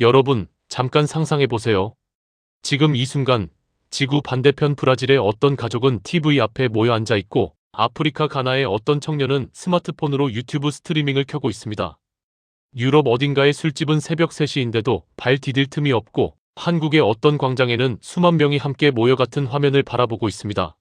여러분, 잠깐 상상해보세요. 지금 이 순간, 지구 반대편 브라질의 어떤 가족은 TV 앞에 모여 앉아 있고, 아프리카 가나의 어떤 청년은 스마트폰으로 유튜브 스트리밍을 켜고 있습니다. 유럽 어딘가의 술집은 새벽 3시인데도 발 디딜 틈이 없고, 한국의 어떤 광장에는 수만 명이 함께 모여 같은 화면을 바라보고 있습니다.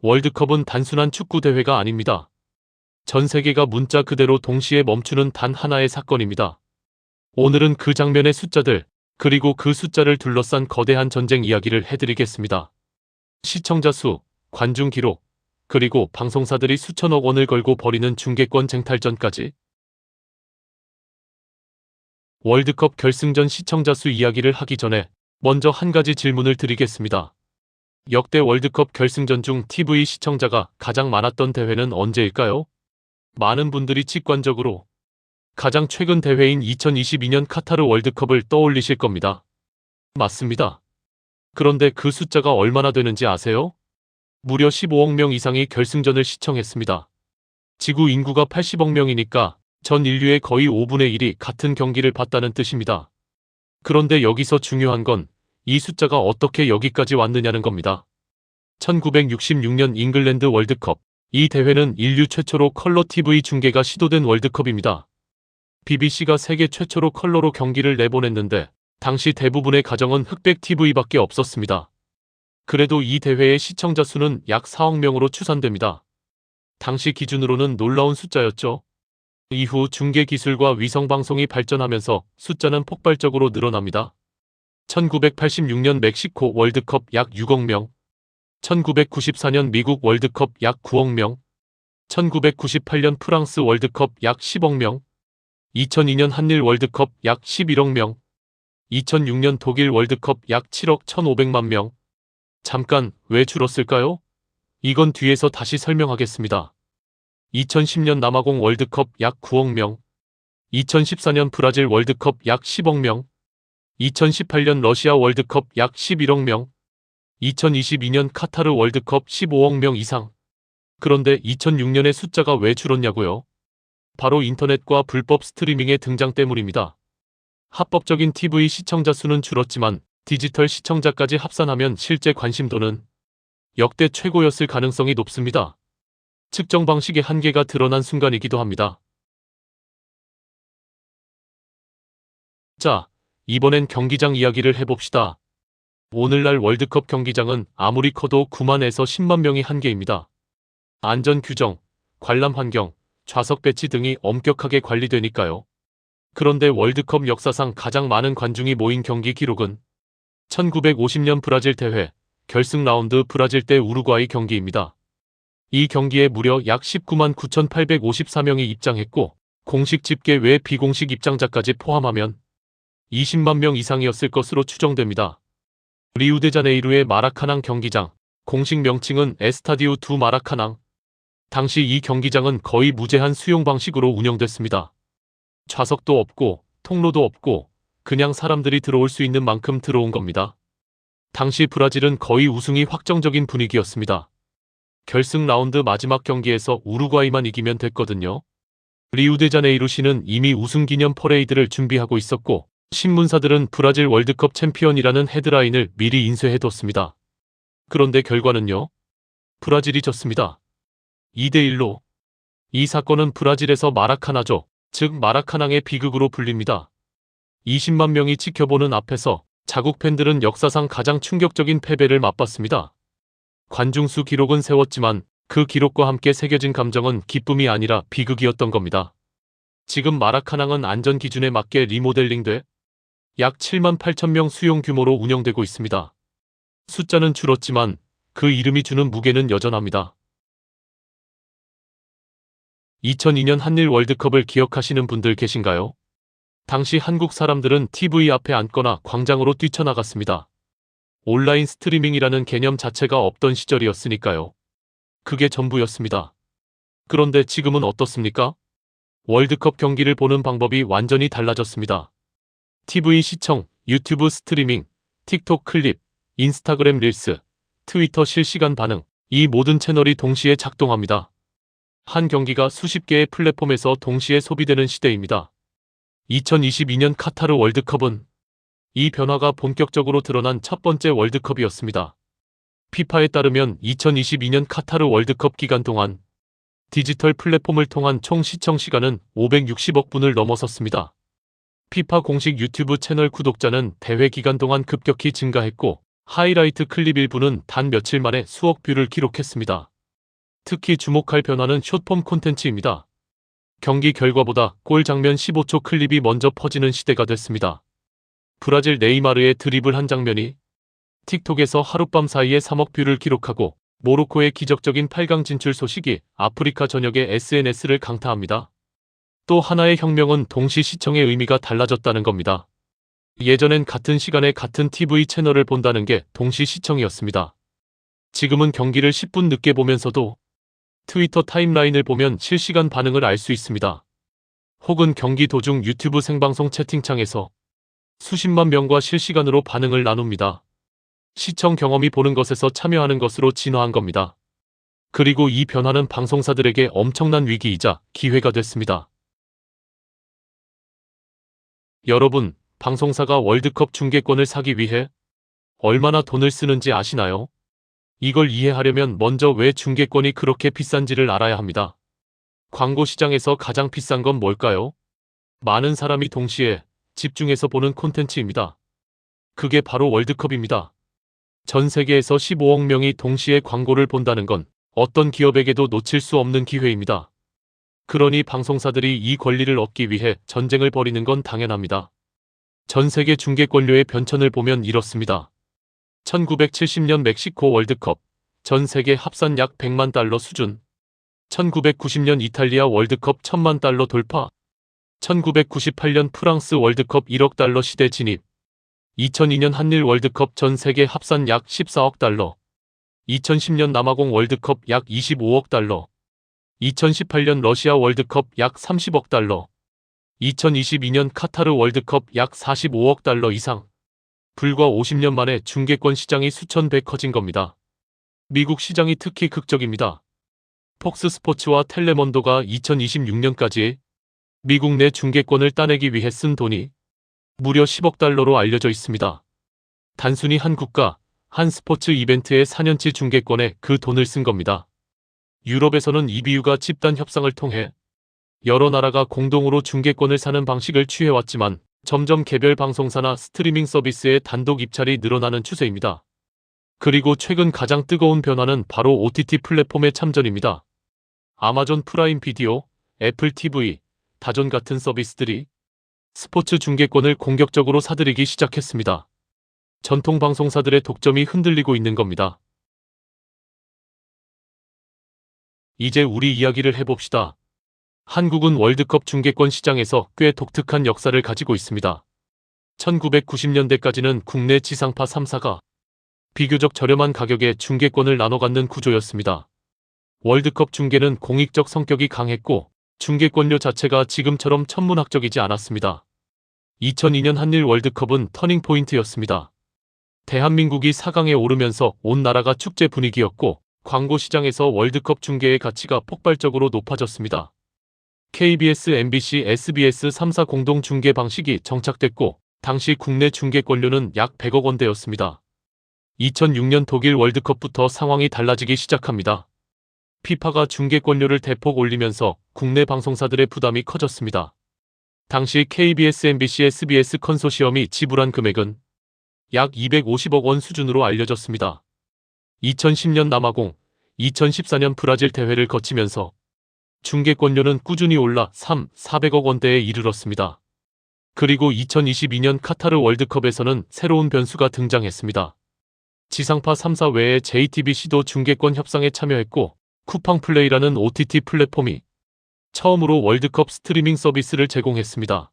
월드컵은 단순한 축구 대회가 아닙니다. 전 세계가 문자 그대로 동시에 멈추는 단 하나의 사건입니다. 오늘은 그 장면의 숫자들, 그리고 그 숫자를 둘러싼 거대한 전쟁 이야기를 해드리겠습니다. 시청자 수, 관중 기록, 그리고 방송사들이 수천억 원을 걸고 벌이는 중계권 쟁탈전까지. 월드컵 결승전 시청자 수 이야기를 하기 전에 먼저 한 가지 질문을 드리겠습니다. 역대 월드컵 결승전 중 TV 시청자가 가장 많았던 대회는 언제일까요? 많은 분들이 직관적으로 가장 최근 대회인 2022년 카타르 월드컵을 떠올리실 겁니다. 맞습니다. 그런데 그 숫자가 얼마나 되는지 아세요? 무려 15억 명 이상이 결승전을 시청했습니다. 지구 인구가 80억 명이니까 전 인류의 거의 5분의 1이 같은 경기를 봤다는 뜻입니다. 그런데 여기서 중요한 건 이 숫자가 어떻게 여기까지 왔느냐는 겁니다. 1966년 잉글랜드 월드컵. 이 대회는 인류 최초로 컬러 TV 중계가 시도된 월드컵입니다. BBC가 세계 최초로 컬러로 경기를 내보냈는데 당시 대부분의 가정은 흑백 TV밖에 없었습니다. 그래도 이 대회의 시청자 수는 약 4억 명으로 추산됩니다. 당시 기준으로는 놀라운 숫자였죠. 이후 중계 기술과 위성방송이 발전하면서 숫자는 폭발적으로 늘어납니다. 1986년 멕시코 월드컵 약 6억 명, 1994년 미국 월드컵 약 9억 명, 1998년 프랑스 월드컵 약 10억 명, 2002년 한일 월드컵 약 11억 명, 2006년 독일 월드컵 약 7억 1,500만 명. 잠깐, 왜 줄었을까요? 이건 뒤에서 다시 설명하겠습니다. 2010년 남아공 월드컵 약 9억 명, 2014년 브라질 월드컵 약 10억 명, 2018년 러시아 월드컵 약 11억 명, 2022년 카타르 월드컵 15억 명 이상. 그런데 2006년의 숫자가 왜 줄었냐고요? 바로 인터넷과 불법 스트리밍의 등장 때문입니다. 합법적인 TV 시청자 수는 줄었지만 디지털 시청자까지 합산하면 실제 관심도는 역대 최고였을 가능성이 높습니다. 측정 방식의 한계가 드러난 순간이기도 합니다. 자, 이번엔 경기장 이야기를 해봅시다. 오늘날 월드컵 경기장은 아무리 커도 9만에서 10만 명이 한계입니다. 안전 규정, 관람 환경, 좌석 배치 등이 엄격하게 관리되니까요. 그런데 월드컵 역사상 가장 많은 관중이 모인 경기 기록은 1950년 브라질 대회 결승 라운드 브라질 대 우루과이 경기입니다. 이 경기에 무려 약 19만 9,854명이 입장했고 공식 집계 외 비공식 입장자까지 포함하면 20만 명 이상이었을 것으로 추정됩니다. 리우데자네이루의 마라카낭 경기장, 공식 명칭은 에스타디우 두 마라카낭. 당시 이 경기장은 거의 무제한 수용 방식으로 운영됐습니다. 좌석도 없고 통로도 없고 그냥 사람들이 들어올 수 있는 만큼 들어온 겁니다. 당시 브라질은 거의 우승이 확정적인 분위기였습니다. 결승 라운드 마지막 경기에서 우루과이만 이기면 됐거든요. 리우데자네이루시는 이미 우승 기념 퍼레이드를 준비하고 있었고 신문사들은 브라질 월드컵 챔피언이라는 헤드라인을 미리 인쇄해뒀습니다. 그런데 결과는요? 브라질이 졌습니다. 2대1로. 이 사건은 브라질에서 마라카나죠, 즉 마라카낭의 비극으로 불립니다. 20만 명이 지켜보는 앞에서 자국 팬들은 역사상 가장 충격적인 패배를 맛봤습니다. 관중수 기록은 세웠지만 그 기록과 함께 새겨진 감정은 기쁨이 아니라 비극이었던 겁니다. 지금 마라카낭은 안전 기준에 맞게 리모델링돼 약 7만 8천 명 수용 규모로 운영되고 있습니다. 숫자는 줄었지만 그 이름이 주는 무게는 여전합니다. 2002년 한일 월드컵을 기억하시는 분들 계신가요? 당시 한국 사람들은 TV 앞에 앉거나 광장으로 뛰쳐나갔습니다. 온라인 스트리밍이라는 개념 자체가 없던 시절이었으니까요. 그게 전부였습니다. 그런데 지금은 어떻습니까? 월드컵 경기를 보는 방법이 완전히 달라졌습니다. TV 시청, 유튜브 스트리밍, 틱톡 클립, 인스타그램 릴스, 트위터 실시간 반응, 이 모든 채널이 동시에 작동합니다. 한 경기가 수십 개의 플랫폼에서 동시에 소비되는 시대입니다. 2022년 카타르 월드컵은 이 변화가 본격적으로 드러난 첫 번째 월드컵이었습니다. 피파에 따르면 2022년 카타르 월드컵 기간 동안 디지털 플랫폼을 통한 총 시청 시간은 560억 분을 넘어섰습니다. 피파 공식 유튜브 채널 구독자는 대회 기간 동안 급격히 증가했고 하이라이트 클립 일부는 단 며칠 만에 수억 뷰를 기록했습니다. 특히 주목할 변화는 숏폼 콘텐츠입니다. 경기 결과보다 골 장면 15초 클립이 먼저 퍼지는 시대가 됐습니다. 브라질 네이마르의 드리블 한 장면이 틱톡에서 하룻밤 사이에 3억 뷰를 기록하고 모로코의 기적적인 8강 진출 소식이 아프리카 전역의 SNS를 강타합니다. 또 하나의 혁명은 동시 시청의 의미가 달라졌다는 겁니다. 예전엔 같은 시간에 같은 TV 채널을 본다는 게 동시 시청이었습니다. 지금은 경기를 10분 늦게 보면서도 트위터 타임라인을 보면 실시간 반응을 알 수 있습니다. 혹은 경기 도중 유튜브 생방송 채팅창에서 수십만 명과 실시간으로 반응을 나눕니다. 시청 경험이 보는 것에서 참여하는 것으로 진화한 겁니다. 그리고 이 변화는 방송사들에게 엄청난 위기이자 기회가 됐습니다. 여러분, 방송사가 월드컵 중계권을 사기 위해 얼마나 돈을 쓰는지 아시나요? 이걸 이해하려면 먼저 왜 중계권이 그렇게 비싼지를 알아야 합니다. 광고 시장에서 가장 비싼 건 뭘까요? 많은 사람이 동시에 집중해서 보는 콘텐츠입니다. 그게 바로 월드컵입니다. 전 세계에서 15억 명이 동시에 광고를 본다는 건 어떤 기업에게도 놓칠 수 없는 기회입니다. 그러니 방송사들이 이 권리를 얻기 위해 전쟁을 벌이는 건 당연합니다. 전 세계 중계권료의 변천을 보면 이렇습니다. 1970년 멕시코 월드컵, 전 세계 합산 약 100만 달러 수준. 1990년 이탈리아 월드컵 1000만 달러 돌파. 1998년 프랑스 월드컵 1억 달러 시대 진입. 2002년 한일 월드컵 전 세계 합산 약 14억 달러. 2010년 남아공 월드컵 약 25억 달러. 2018년 러시아 월드컵 약 30억 달러. 2022년 카타르 월드컵 약 45억 달러 이상. 불과 50년 만에 중계권 시장이 수천 배 커진 겁니다. 미국 시장이 특히 극적입니다. 폭스 스포츠와 텔레몬도가 2026년까지 미국 내 중계권을 따내기 위해 쓴 돈이 무려 10억 달러로 알려져 있습니다. 단순히 한 국가, 한 스포츠 이벤트의 4년치 중계권에 그 돈을 쓴 겁니다. 유럽에서는 EBU가 집단 협상을 통해 여러 나라가 공동으로 중계권을 사는 방식을 취해왔지만 점점 개별 방송사나 스트리밍 서비스의 단독 입찰이 늘어나는 추세입니다. 그리고 최근 가장 뜨거운 변화는 바로 OTT 플랫폼의 참전입니다. 아마존 프라임 비디오, 애플 TV, 다존 같은 서비스들이 스포츠 중계권을 공격적으로 사들이기 시작했습니다. 전통 방송사들의 독점이 흔들리고 있는 겁니다. 이제 우리 이야기를 해봅시다. 한국은 월드컵 중계권 시장에서 꽤 독특한 역사를 가지고 있습니다. 1990년대까지는 국내 지상파 3사가 비교적 저렴한 가격에 중계권을 나눠 갖는 구조였습니다. 월드컵 중계는 공익적 성격이 강했고 중계권료 자체가 지금처럼 천문학적이지 않았습니다. 2002년 한일 월드컵은 터닝포인트였습니다. 대한민국이 4강에 오르면서 온 나라가 축제 분위기였고 광고 시장에서 월드컵 중계의 가치가 폭발적으로 높아졌습니다. KBS, MBC, SBS 3사 공동 중계 방식이 정착됐고 당시 국내 중계권료는 약 100억 원대였습니다. 2006년 독일 월드컵부터 상황이 달라지기 시작합니다. 피파가 중계권료를 대폭 올리면서 국내 방송사들의 부담이 커졌습니다. 당시 KBS, MBC, SBS 컨소시엄이 지불한 금액은 약 250억 원 수준으로 알려졌습니다. 2010년 남아공, 2014년 브라질 대회를 거치면서 중계권료는 꾸준히 올라 400억 원대에 이르렀습니다. 그리고 2022년 카타르 월드컵에서는 새로운 변수가 등장했습니다. 지상파 3사 외에 JTBC도 중계권 협상에 참여했고 쿠팡플레이라는 OTT 플랫폼이 처음으로 월드컵 스트리밍 서비스를 제공했습니다.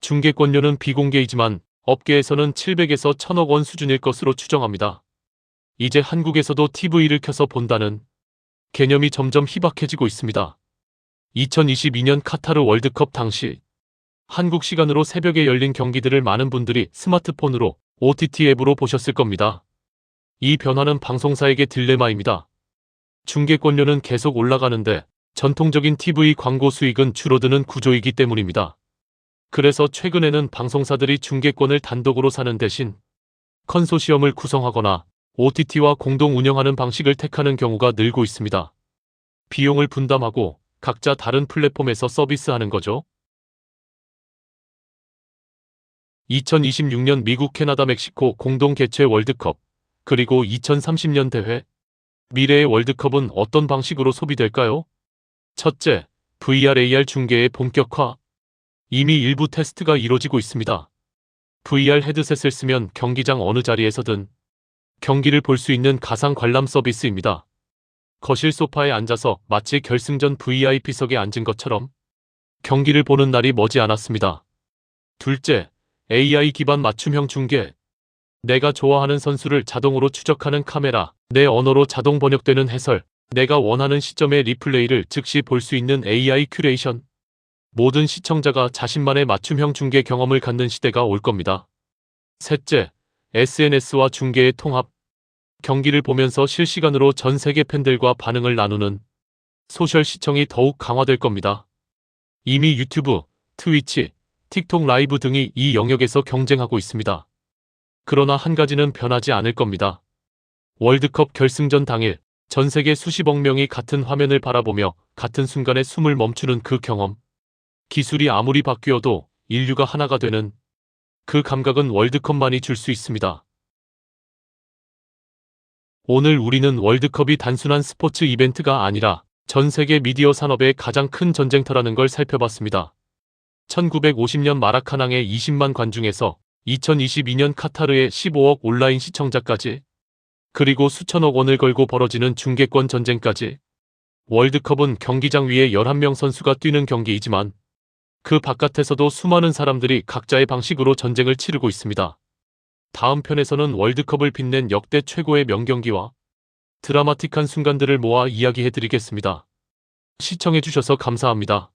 중계권료는 비공개이지만 업계에서는 700에서 1000억 원 수준일 것으로 추정합니다. 이제 한국에서도 TV를 켜서 본다는 개념이 점점 희박해지고 있습니다. 2022년 카타르 월드컵 당시 한국 시간으로 새벽에 열린 경기들을 많은 분들이 스마트폰으로 OTT 앱으로 보셨을 겁니다. 이 변화는 방송사에게 딜레마입니다. 중계권료는 계속 올라가는데 전통적인 TV 광고 수익은 줄어드는 구조이기 때문입니다. 그래서 최근에는 방송사들이 중계권을 단독으로 사는 대신 컨소시엄을 구성하거나 OTT와 공동 운영하는 방식을 택하는 경우가 늘고 있습니다. 비용을 분담하고 각자 다른 플랫폼에서 서비스하는 거죠. 2026년 미국, 캐나다, 멕시코 공동 개최 월드컵, 그리고 2030년 대회. 미래의 월드컵은 어떤 방식으로 소비될까요? 첫째, VR, AR 중계의 본격화. 이미 일부 테스트가 이뤄지고 있습니다. VR 헤드셋을 쓰면 경기장 어느 자리에서든 경기를 볼 수 있는 가상 관람 서비스입니다. 거실 소파에 앉아서 마치 결승전 VIP석에 앉은 것처럼 경기를 보는 날이 머지 않았습니다. 둘째, AI 기반 맞춤형 중계. 내가 좋아하는 선수를 자동으로 추적하는 카메라, 내 언어로 자동 번역되는 해설, 내가 원하는 시점의 리플레이를 즉시 볼 수 있는 AI 큐레이션. 모든 시청자가 자신만의 맞춤형 중계 경험을 갖는 시대가 올 겁니다. 셋째, SNS와 중계의 통합. 경기를 보면서 실시간으로 전 세계 팬들과 반응을 나누는 소셜 시청이 더욱 강화될 겁니다. 이미 유튜브, 트위치, 틱톡 라이브 등이 이 영역에서 경쟁하고 있습니다. 그러나 한 가지는 변하지 않을 겁니다. 월드컵 결승전 당일 전 세계 수십억 명이 같은 화면을 바라보며 같은 순간에 숨을 멈추는 그 경험. 기술이 아무리 바뀌어도 인류가 하나가 되는 그 감각은 월드컵만이 줄 수 있습니다. 오늘 우리는 월드컵이 단순한 스포츠 이벤트가 아니라 전 세계 미디어 산업의 가장 큰 전쟁터라는 걸 살펴봤습니다. 1950년 마라카낭의 20만 관중에서 2022년 카타르의 15억 온라인 시청자까지, 그리고 수천억 원을 걸고 벌어지는 중계권 전쟁까지. 월드컵은 경기장 위에 11명 선수가 뛰는 경기이지만 그 바깥에서도 수많은 사람들이 각자의 방식으로 전쟁을 치르고 있습니다. 다음 편에서는 월드컵을 빛낸 역대 최고의 명경기와 드라마틱한 순간들을 모아 이야기해드리겠습니다. 시청해주셔서 감사합니다.